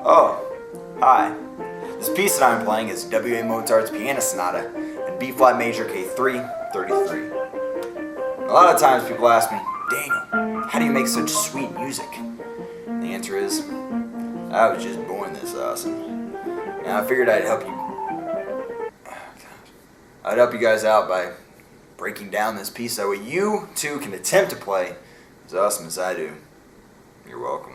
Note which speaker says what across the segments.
Speaker 1: Oh, hi. This piece that I'm playing is W.A. Mozart's Piano Sonata in B flat major K3, 33. A lot of times people ask me, Daniel, how do you make such sweet music? And the answer is, I was just born this awesome. And I figured I'd help you guys out by breaking down this piece that way you too can attempt to play as awesome as I do. You're welcome.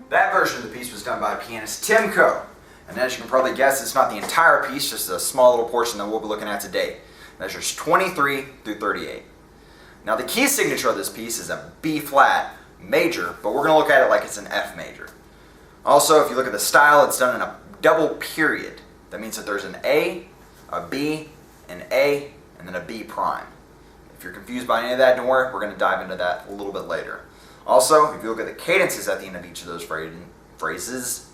Speaker 1: That version of the piece was done by pianist Tim Coe. And as you can probably guess, it's not the entire piece, just a small little portion that we'll be looking at today. It measures 23 through 38. Now the key signature of this piece is a B flat major, but we're going to look at it like it's an F major. Also, if you look at the style, it's done in a double period. That means that there's an A, B, an A, and then a B prime. If you're confused by any of that, don't worry, we're going to dive into that a little bit later. Also, if you look at the cadences at the end of each of those phrases,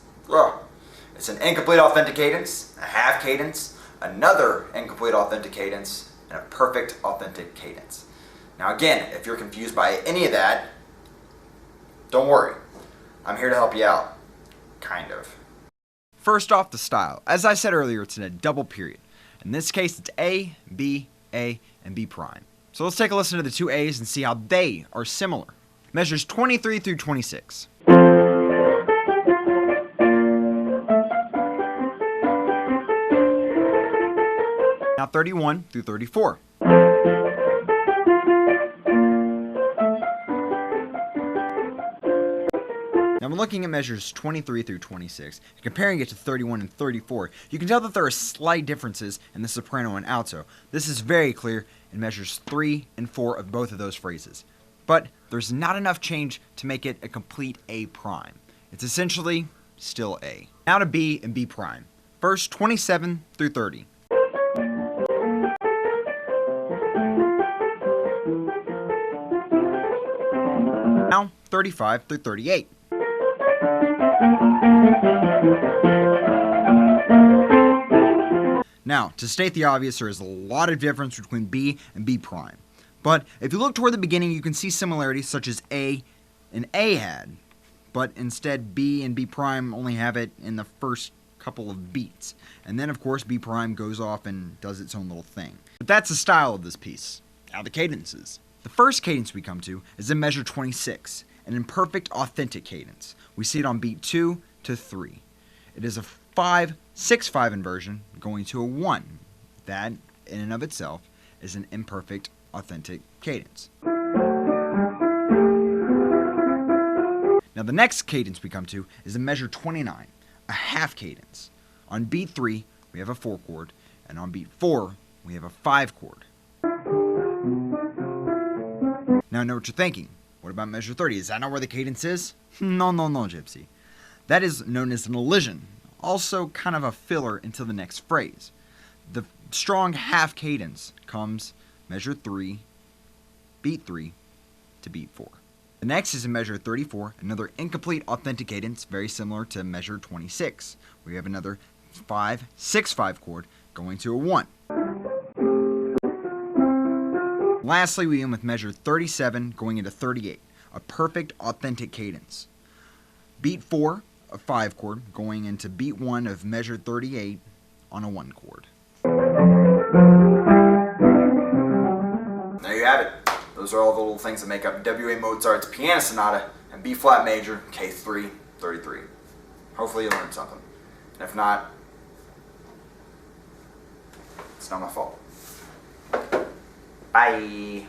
Speaker 1: it's an incomplete authentic cadence, a half cadence, another incomplete authentic cadence, and a perfect authentic cadence. Now again, if you're confused by any of that, don't worry. I'm here to help you out. Kind of. First off, the style. As I said earlier, it's in a double period. In this case, it's A, and B prime. So let's take a listen to the two A's and see how they are similar. Measures 23 through 26. Now 31 through 34. Now when looking at measures 23 through 26, and comparing it to 31 and 34, you can tell that there are slight differences in the soprano and alto. This is very clear in measures 3 and 4 of both of those phrases. But there's not enough change to make it a complete A prime. It's essentially still A. Now to B and B prime. First 27 through 30. Now 35 through 38. Now, to state the obvious, there is a lot of difference between B and B prime. But if you look toward the beginning, you can see similarities such as A and A had, but instead B and B prime only have it in the first couple of beats. And then, of course, B prime goes off and does its own little thing. But that's the style of this piece. Now the cadences. The first cadence we come to is in measure 26, an imperfect authentic cadence. We see it on beat 2 to 3. It is a 5-6-5 inversion going to a 1. That, in and of itself, is an imperfect authentic cadence. Now the next cadence we come to is in measure 29, a half cadence. On beat 3, we have a 4 chord, and on beat 4, we have a 5 chord. Now I know what you're thinking. What about measure 30? Is that not where the cadence is? No, Gypsy. That is known as an elision, also kind of a filler into the next phrase. The strong half cadence comes measure 3, beat 3, to beat 4. The next is in measure 34, another incomplete authentic cadence, very similar to measure 26. We have another 5-6-5 chord going to a 1. Lastly, we end with measure 37 going into 38, a perfect authentic cadence. Beat 4, a 5 chord, going into beat 1 of measure 38 on a 1 chord. There you have it. Those are all the little things that make up W.A. Mozart's Piano Sonata and B flat major K3, 33. Hopefully you learned something. And if not, it's not my fault. Bye.